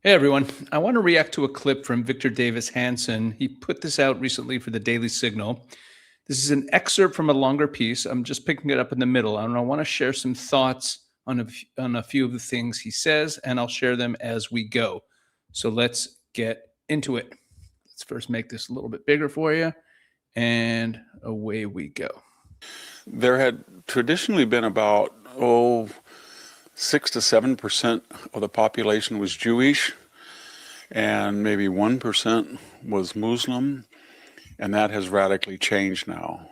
Hey everyone, I want to react to a clip from Victor Davis Hanson. He put this out recently for the Daily Signal. This is an excerpt from a longer piece. I'm just picking it up in the middle, and I want to share some thoughts on a few of the things he says, and I'll share them as we go. So let's get into it. Let's first make this a little bit bigger for you, and away we go. There had traditionally been about 6 to 7% of the population was Jewish, and maybe 1% was Muslim, and that has radically changed now,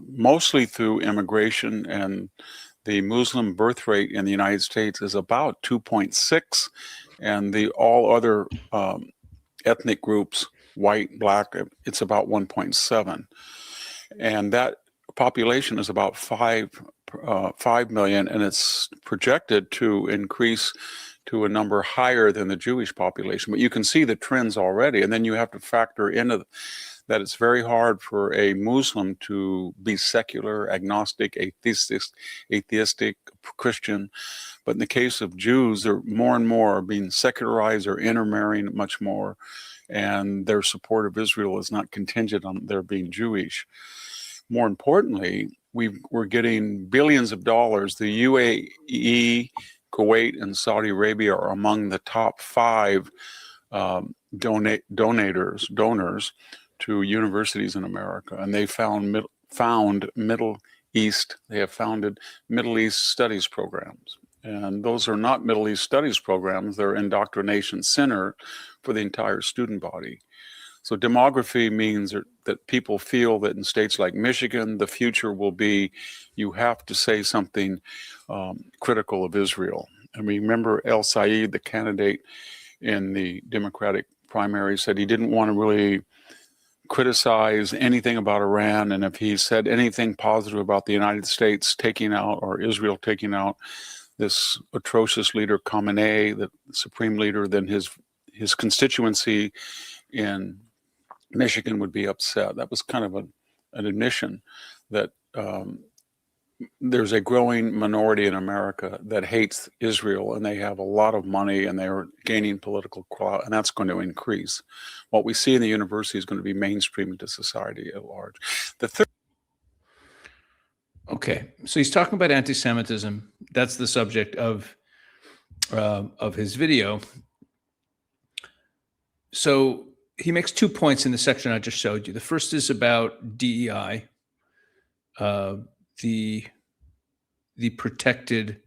mostly through immigration. And the Muslim birth rate in the United States is about 2.6, and the all other ethnic groups, white, black, it's about 1.7, and that population is about 5 million, and it's projected to increase to a number higher than the Jewish population. But you can see the trends already, and then you have to factor into that it's very hard for a Muslim to be secular, agnostic, atheistic, Christian. But in the case of Jews, they're more and more being secularized or intermarrying much more, and their support of Israel is not contingent on their being Jewish. More importantly, we're getting billions of dollars. The UAE, Kuwait, and Saudi Arabia are among the top 5 donors to universities in America, and they found Middle East. They have founded Middle East studies programs, and those are not Middle East studies programs. They're indoctrination center for the entire student body. So demography means that people feel that in states like Michigan, the future will be you have to say something critical of Israel. And remember El Said, the candidate in the Democratic primary, said he didn't want to really criticize anything about Iran. And if he said anything positive about the United States taking out or Israel taking out this atrocious leader, Khamenei, the supreme leader, then his constituency in Michigan would be upset. That was kind of an admission that there's a growing minority in America that hates Israel, and they have a lot of money, and they're gaining political clout, and that's going to increase. What we see in the university is going to be mainstream into society at large. The third. Okay, so he's talking about anti-Semitism. That's the subject of his video. So he makes 2 points in the section I just showed you. The first is about DEI, the protected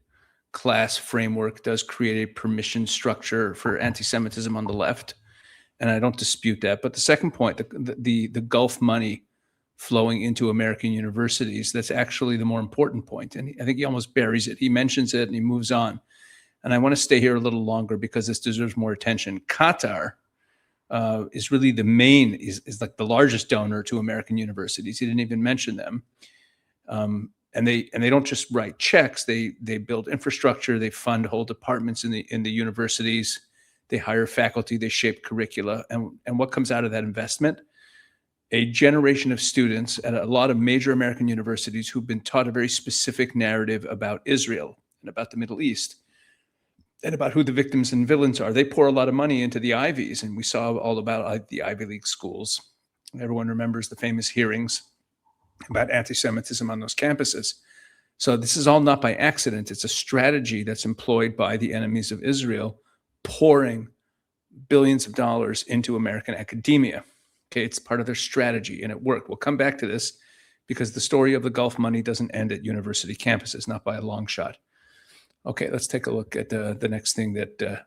class framework does create a permission structure for anti-Semitism on the left, and I don't dispute that. But the second point, the Gulf money flowing into American universities, that's actually the more important point. And I think he almost buries it. He mentions it and he moves on. And I want to stay here a little longer because this deserves more attention. Qatar is really the main, is like the largest donor to American universities. He didn't even mention them. And they don't just write checks. They build infrastructure. They fund whole departments in the universities. They hire faculty. They shape curricula. And what comes out of that investment? A generation of students at a lot of major American universities who've been taught a very specific narrative about Israel and about the Middle East and about who the victims and villains are. They pour a lot of money into the Ivies, and we saw all about the Ivy League schools. Everyone remembers the famous hearings about anti-Semitism on those campuses. So this is all not by accident. It's a strategy that's employed by the enemies of Israel, pouring billions of dollars into American academia. Okay, it's part of their strategy, and it worked. We'll come back to this because the story of the Gulf money doesn't end at university campuses, not by a long shot. Okay, let's take a look at the next thing that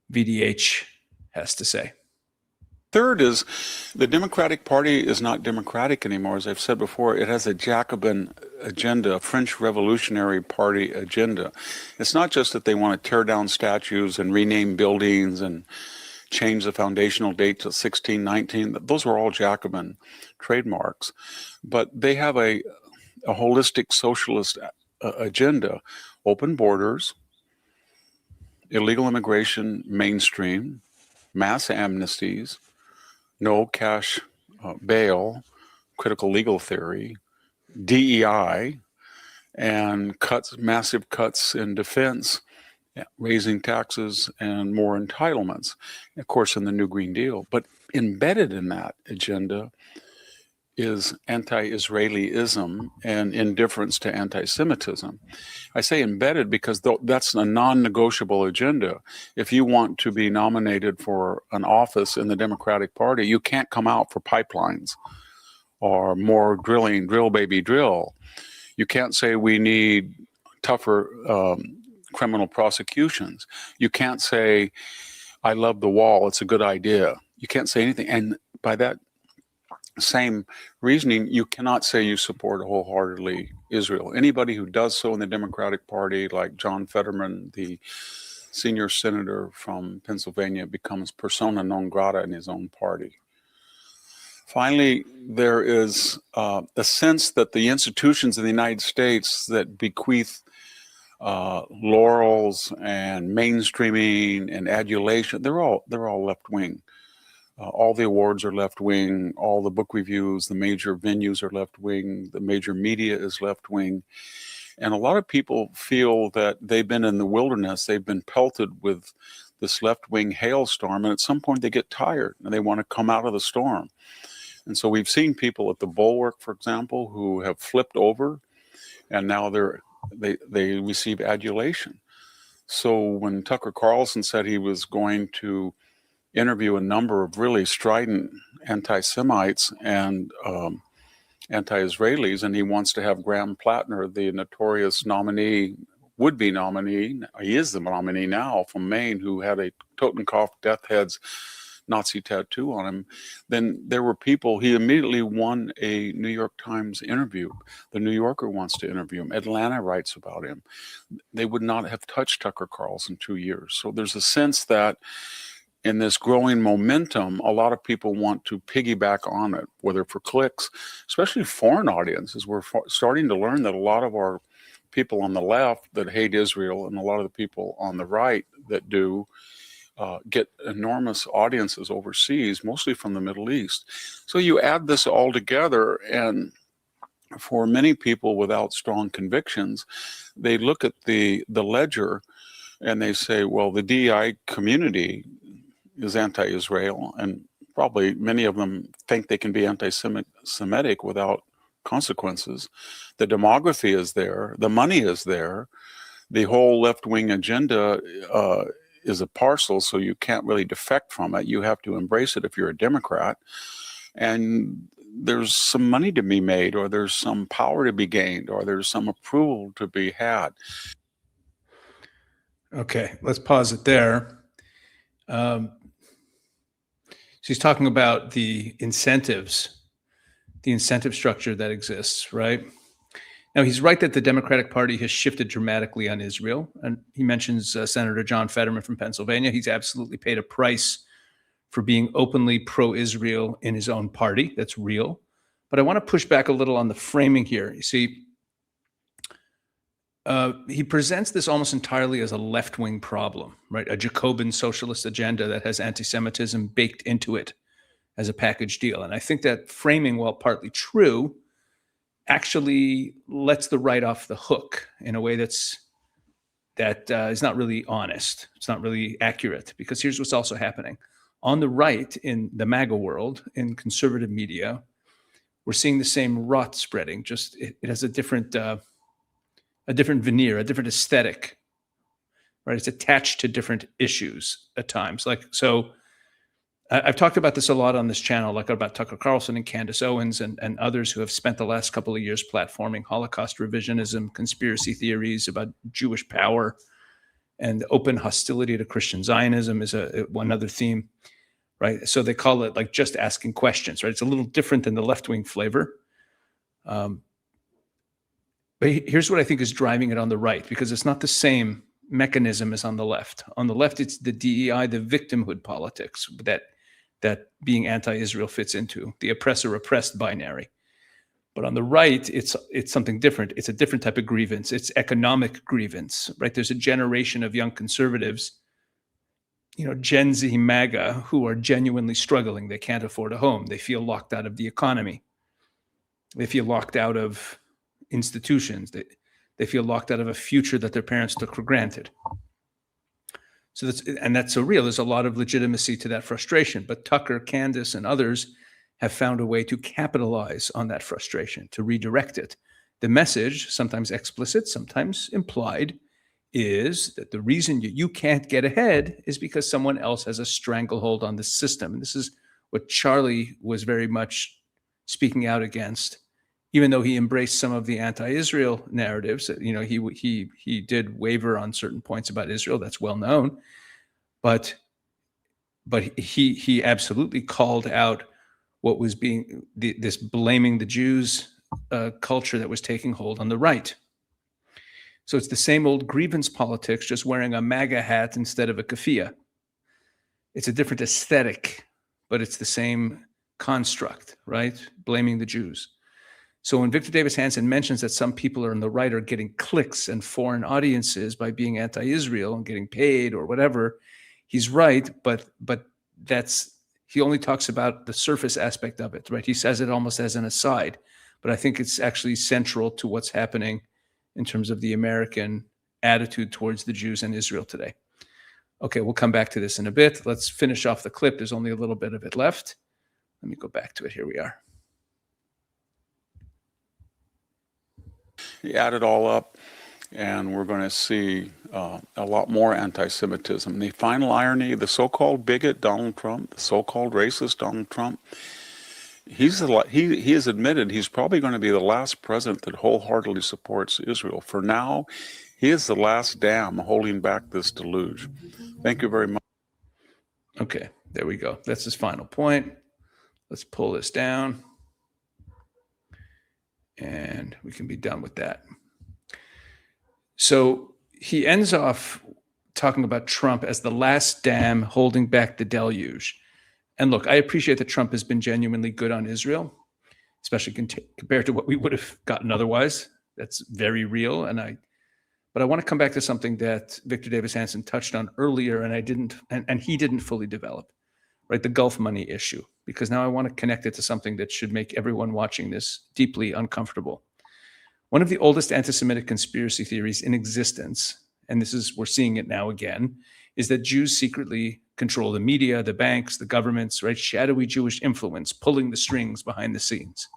VDH has to say. Third is the Democratic Party is not democratic anymore. As I've said before, it has a Jacobin agenda, a French Revolutionary Party agenda. It's not just that they want to tear down statues and rename buildings and change the foundational date to 1619. Those are all Jacobin trademarks. But they have a holistic socialist agenda: open borders, illegal immigration mainstream, mass amnesties, no cash bail, critical legal theory, DEI, and massive cuts in defense raising taxes and more entitlements, of course, in the New Green Deal. But embedded in that agenda is anti-Israelism and indifference to anti-Semitism. I say embedded because that's a non-negotiable agenda. If you want to be nominated for an office in the Democratic Party, you can't come out for pipelines or more drilling, drill baby drill. You can't say we need tougher criminal prosecutions. You can't say, I love the wall, it's a good idea. You can't say anything. And by that same reasoning, you cannot say you support wholeheartedly Israel. Anybody who does so in the Democratic Party, like John Fetterman, the senior senator from Pennsylvania, becomes persona non grata in his own party. Finally, there is a sense that the institutions in the United States that bequeath laurels and mainstreaming and adulation, they're all left wing. All the awards are left wing, all the book reviews, the major venues are left wing, the major media is left wing. And a lot of people feel that they've been in the wilderness, they've been pelted with this left wing hailstorm, and at some point they get tired and they want to come out of the storm. And so we've seen people at the Bulwark, for example, who have flipped over and now they receive adulation. So when Tucker Carlson said he was going to interview a number of really strident anti-Semites and anti-Israelis, and he wants to have Graham Plattner, the notorious nominee, would-be nominee, he is the nominee now, from Maine, who had a Totenkopf death head's Nazi tattoo on him. Then there were people, he immediately won a New York Times interview. The New Yorker wants to interview him. Atlanta writes about him. They would not have touched Tucker Carlson 2 years. So there's a sense that in this growing momentum, a lot of people want to piggyback on it, whether for clicks, especially foreign audiences. We're starting to learn that a lot of our people on the left that hate Israel and a lot of the people on the right that do get enormous audiences overseas, mostly from the Middle East. So you add this all together, and for many people without strong convictions, they look at the ledger and they say, well, the DEI community is anti-Israel, and probably many of them think they can be anti-Semitic without consequences. The demography is there, the money is there, the whole left-wing agenda is a parcel, so you can't really defect from it. You have to embrace it if you're a Democrat. And there's some money to be made, or there's some power to be gained, or there's some approval to be had. Okay, let's pause it there. She's talking about the incentives, the incentive structure that exists, right? Now, he's right that the Democratic Party has shifted dramatically on Israel. And he mentions Senator John Fetterman from Pennsylvania. He's absolutely paid a price for being openly pro-Israel in his own party. That's real. But I want to push back a little on the framing here. You see, he presents this almost entirely as a left-wing problem, right? A Jacobin socialist agenda that has anti-Semitism baked into it as a package deal. And I think that framing, while partly true, actually lets the right off the hook in a way that is not really honest. It's not really accurate, because here's what's also happening. On the right, in the MAGA world, in conservative media, we're seeing the same rot spreading, just it has a different veneer, a different aesthetic, right? It's attached to different issues at times. Like, so I've talked about this a lot on this channel, like about Tucker Carlson and Candace Owens and others who have spent the last couple of years platforming Holocaust revisionism, conspiracy theories about Jewish power, and open hostility to Christian Zionism is one other theme, right? So they call it like just asking questions, right? It's a little different than the left-wing flavor. But here's what I think is driving it on the right, because it's not the same mechanism as on the left. On the left, it's the DEI, the victimhood politics that being anti-Israel fits into, the oppressor-oppressed binary. But on the right, it's something different. It's a different type of grievance. It's economic grievance, right? There's a generation of young conservatives, Gen Z MAGA, who are genuinely struggling. They can't afford a home. They feel locked out of the economy. They feel locked out of institutions. They feel locked out of a future that their parents took for granted. So that's so real. There's a lot of legitimacy to that frustration. But Tucker, Candace, and others have found a way to capitalize on that frustration, to redirect it. The message, sometimes explicit, sometimes implied, is that the reason you can't get ahead is because someone else has a stranglehold on the system. And this is what Charlie was very much speaking out against, even though he embraced some of the anti-Israel narratives. He did waver on certain points about Israel. That's well known, but he absolutely called out what was being this blaming the Jews culture that was taking hold on the right. So it's the same old grievance politics, just wearing a MAGA hat instead of a keffiyeh. It's a different aesthetic, but it's the same construct, right? Blaming the Jews. So when Victor Davis Hanson mentions that some people on the right are getting clicks and foreign audiences by being anti-Israel and getting paid or whatever, he's right, but he only talks about the surface aspect of it, right? He says it almost as an aside, but I think it's actually central to what's happening in terms of the American attitude towards the Jews and Israel today. Okay, we'll come back to this in a bit. Let's finish off the clip. There's only a little bit of it left. Let me go back to it. Here we are. You add it all up, and we're going to see a lot more anti-Semitism. The final irony, the so-called bigot Donald Trump, the so-called racist Donald Trump, he has admitted he's probably going to be the last president that wholeheartedly supports Israel. For now, he is the last dam holding back this deluge. Thank you very much. Okay, there we go. That's his final point. Let's pull this down, and we can be done with that. So he ends off talking about Trump as the last dam holding back the deluge. And look, I appreciate that Trump has been genuinely good on Israel, especially compared to what we would have gotten otherwise. That's very real. But I want to come back to something that Victor Davis Hanson touched on earlier, and he didn't fully develop, right? The Gulf money issue, because now I want to connect it to something that should make everyone watching this deeply uncomfortable. One of the oldest anti-Semitic conspiracy theories in existence, and we're seeing it now again, is that Jews secretly control the media, the banks, the governments, right? Shadowy Jewish influence pulling the strings behind the scenes,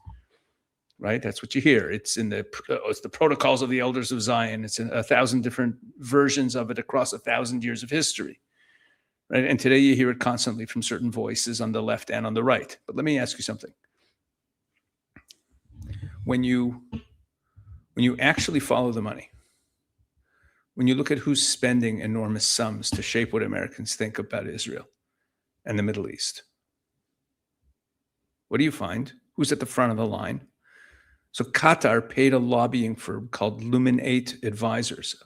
right? That's what you hear. It's the protocols of the elders of Zion. It's in 1,000 different versions of it across 1,000 years of history, right? And today you hear it constantly from certain voices on the left and on the right. But let me ask you something. When you actually follow the money, when you look at who's spending enormous sums to shape what Americans think about Israel and the Middle East, what do you find? Who's at the front of the line? So Qatar paid a lobbying firm called Lumen 8 Advisors,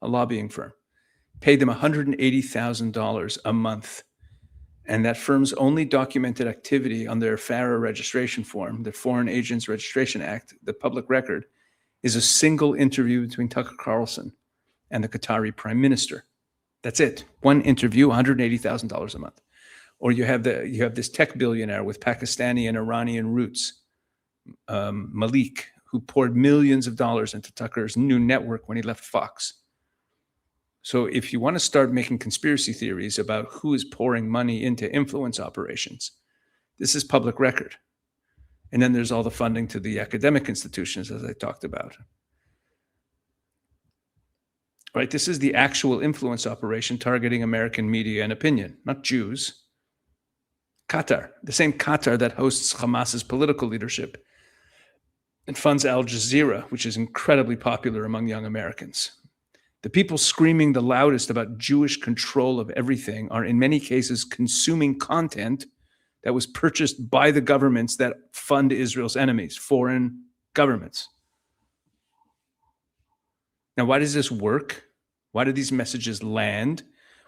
a lobbying firm, paid them $180,000 a month. And that firm's only documented activity on their FARA registration form, the Foreign Agents Registration Act, the public record, is a single interview between Tucker Carlson and the Qatari prime minister. That's it. One interview, $180,000 a month. Or you have this tech billionaire with Pakistani and Iranian roots, Malik, who poured millions of dollars into Tucker's new network when he left Fox. So if you want to start making conspiracy theories about who is pouring money into influence operations, this is public record. And then there's all the funding to the academic institutions, as I talked about. Right? This is the actual influence operation targeting American media and opinion, not Jews. Qatar, the same Qatar that hosts Hamas's political leadership and funds Al Jazeera, which is incredibly popular among young Americans. The people screaming the loudest about Jewish control of everything are in many cases consuming content that was purchased by the governments that fund Israel's enemies, foreign governments. Now, why does this work? Why do these messages land?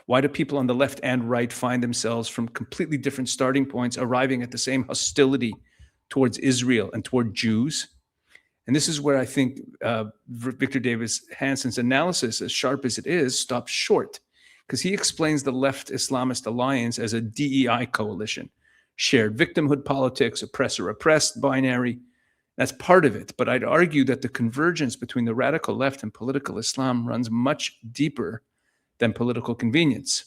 Why do people on the left and right find themselves from completely different starting points arriving at the same hostility towards Israel and toward Jews? And this is where I think Victor Davis Hanson's analysis, as sharp as it is, stops short, because he explains the left Islamist alliance as a DEI coalition, shared victimhood politics, oppressor-oppressed binary. That's part of it. But I'd argue that the convergence between the radical left and political Islam runs much deeper than political convenience.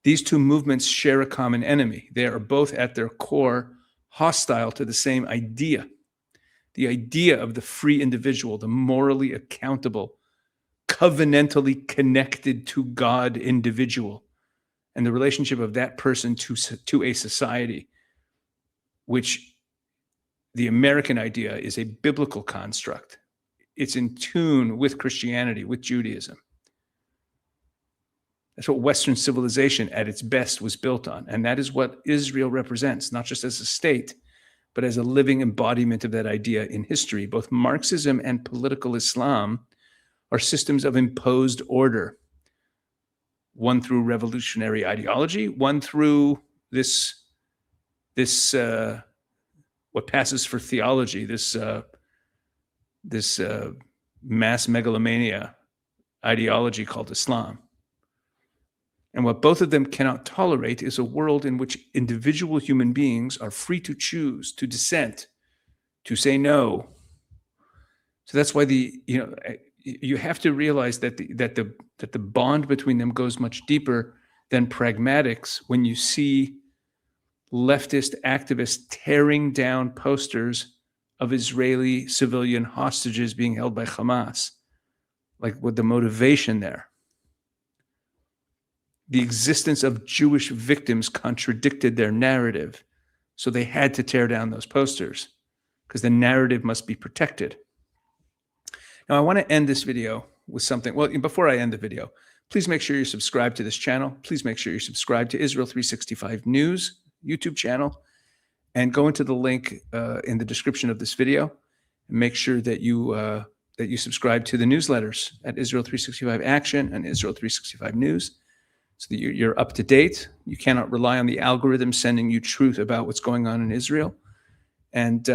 These two movements share a common enemy. They are both at their core hostile to the same idea, the idea of the free individual, the morally accountable, covenantally connected to God individual, and the relationship of that person to a society, which the American idea is a biblical construct. It's in tune with Christianity, with Judaism. That's what Western civilization at its best was built on. And that is what Israel represents, not just as a state, but as a living embodiment of that idea in history. Both Marxism and political Islam are systems of imposed order, one through revolutionary ideology, one through this what passes for theology, this mass megalomania ideology called Islam. And what both of them cannot tolerate is a world in which individual human beings are free to choose, to dissent, to say no. So that's why you have to realize that the bond between them goes much deeper than pragmatics when you see leftist activists tearing down posters of Israeli civilian hostages being held by Hamas, like with the motivation there. The existence of Jewish victims contradicted their narrative, so they had to tear down those posters because the narrative must be protected. Now, I want to end this video with something. Well, before I end the video, please make sure you're subscribed to this channel. Please make sure you're subscribed to Israel 365 News YouTube channel, and go into the link in the description of this video and make sure that you subscribe to the newsletters at Israel 365 Action and Israel 365 News, so that you're up to date. You cannot rely on the algorithm sending you truth about what's going on in Israel. And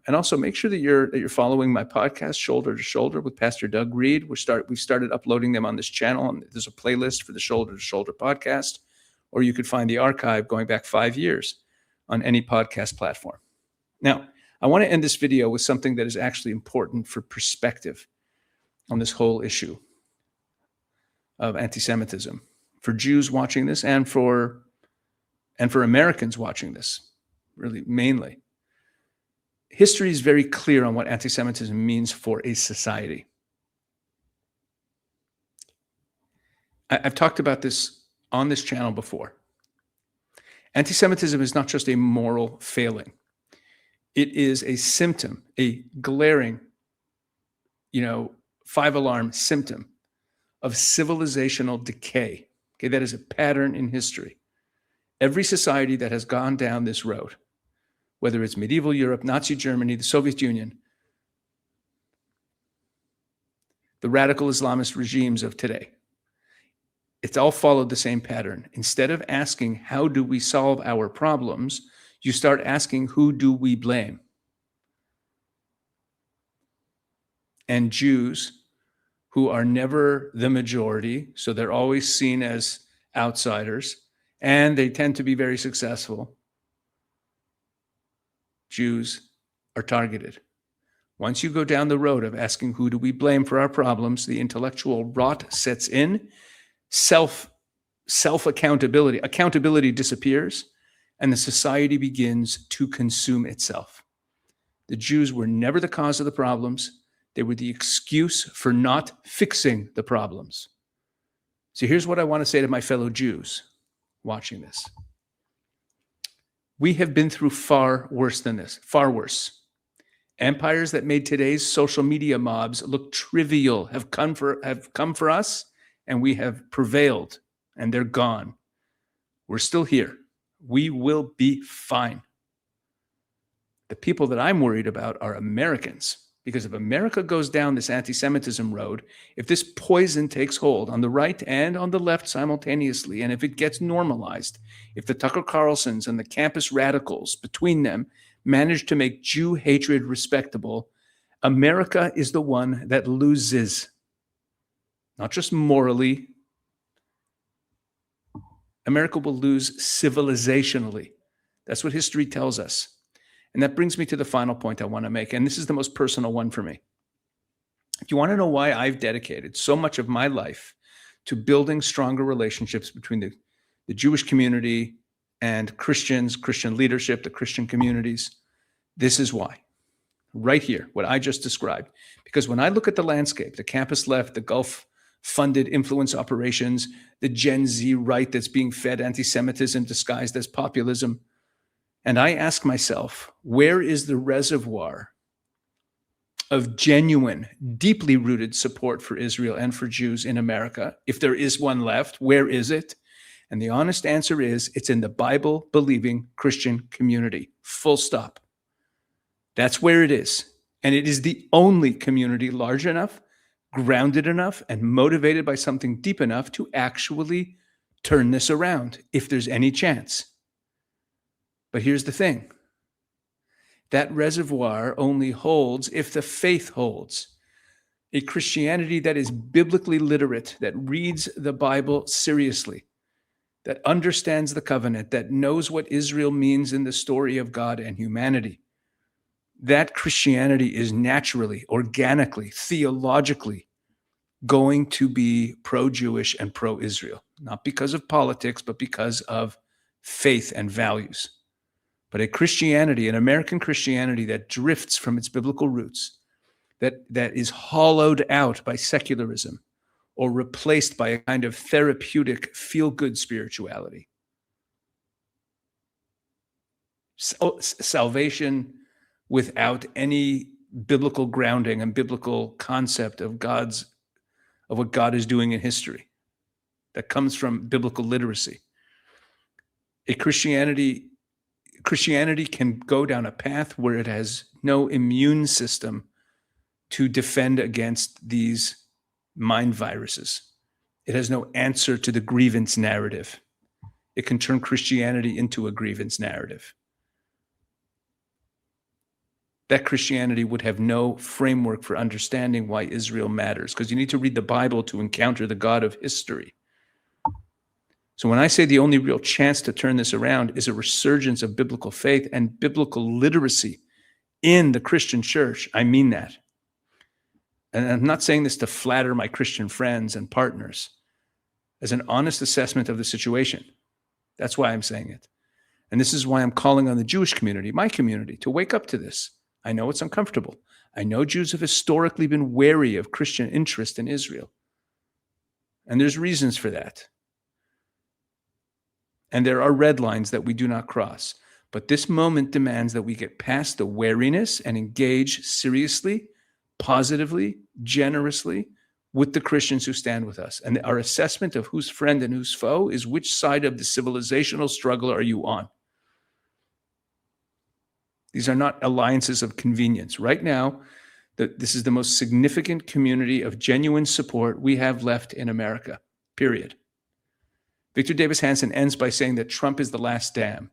also make sure that you're following my podcast, Shoulder to Shoulder with Pastor Doug Reed. We've started uploading them on this channel, and there's a playlist for the Shoulder to Shoulder podcast, or you could find the archive going back 5 years on any podcast platform. Now, I want to end this video with something that is actually important for perspective on this whole issue of anti-Semitism, for Jews watching this and for Americans watching this, really mainly. History is very clear on what anti-Semitism means for a society. I've talked about this on this channel before. Anti-Semitism is not just a moral failing. It is a symptom, a glaring, 5-alarm symptom of civilizational decay. Okay, that is a pattern in history. Every society that has gone down this road, whether it's medieval Europe, Nazi Germany, the Soviet Union, the radical Islamist regimes of today, it's all followed the same pattern. Instead of asking, how do we solve our problems, you start asking, who do we blame? And Jews, who are never the majority, so they're always seen as outsiders, and they tend to be very successful, Jews are targeted. Once you go down the road of asking, who do we blame for our problems, the intellectual rot sets in. Accountability disappears, and the society begins to consume itself. The Jews were never the cause of the problems. They were the excuse for not fixing the problems. So here's what I want to say to my fellow Jews watching this. We have been through far worse than this, far worse. Empires that made today's social media mobs look trivial have come for us, and we have prevailed, and they're gone. We're still here. We will be fine. The people that I'm worried about are Americans, because if America goes down this anti-Semitism road, if this poison takes hold on the right and on the left simultaneously, and if it gets normalized, if the Tucker Carlsons and the campus radicals between them manage to make Jew hatred respectable, America is the one that loses. Not just morally. America will lose civilizationally. That's what history tells us. And that brings me to the final point I want to make. And this is the most personal one for me. If you want to know why I've dedicated so much of my life to building stronger relationships between the Jewish community and Christians, Christian leadership, the Christian communities. This is why. Right here, what I just described. Because when I look at the landscape, the campus left, the Gulf-funded influence operations, the Gen Z right that's being fed anti-Semitism disguised as populism, and I ask myself, where is the reservoir of genuine, deeply rooted support for Israel and for Jews in America? If there is one left, where is it? And the honest answer is, it's in the Bible-believing Christian community. Full stop. That's where it is. And it is the only community large enough, grounded enough, and motivated by something deep enough to actually turn this around, if there's any chance. But here's the thing. That reservoir only holds if the faith holds. A Christianity that is biblically literate, that reads the Bible seriously, that understands the covenant, that knows what Israel means in the story of God and humanity. That Christianity is naturally, organically, theologically going to be pro-Jewish and pro-Israel, not because of politics, but because of faith and values. But a Christianity, an American Christianity that drifts from its biblical roots, that is hollowed out by secularism or replaced by a kind of therapeutic, feel-good spirituality. Salvation without any biblical grounding and biblical concept of what God is doing in history, that comes from biblical literacy. A Christianity can go down a path where it has no immune system to defend against these mind viruses. It has no answer to the grievance narrative. It can turn Christianity into a grievance narrative. That Christianity would have no framework for understanding why Israel matters, because you need to read the Bible to encounter the God of history. So when I say the only real chance to turn this around is a resurgence of biblical faith and biblical literacy in the Christian church, I mean that. And I'm not saying this to flatter my Christian friends and partners, as an honest assessment of the situation. That's why I'm saying it. And this is why I'm calling on the Jewish community, my community, to wake up to this. I know it's uncomfortable. I know Jews have historically been wary of Christian interest in Israel. And there's reasons for that. And there are red lines that we do not cross. But this moment demands that we get past the wariness and engage seriously, positively, generously with the Christians who stand with us. And our assessment of who's friend and who's foe is which side of the civilizational struggle are you on? These are not alliances of convenience. Right now, this is the most significant community of genuine support we have left in America, period. Victor Davis Hanson ends by saying that Trump is the last dam.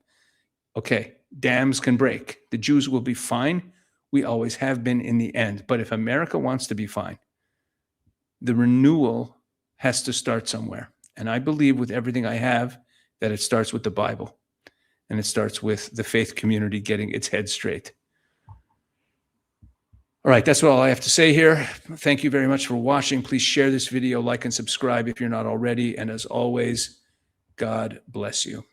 Okay, dams can break. The Jews will be fine. We always have been in the end. But if America wants to be fine, the renewal has to start somewhere. And I believe with everything I have that it starts with the Bible. And it starts with the faith community getting its head straight. All right, that's all I have to say here. Thank you very much for watching. Please share this video, like and subscribe if you're not already. And as always, God bless you.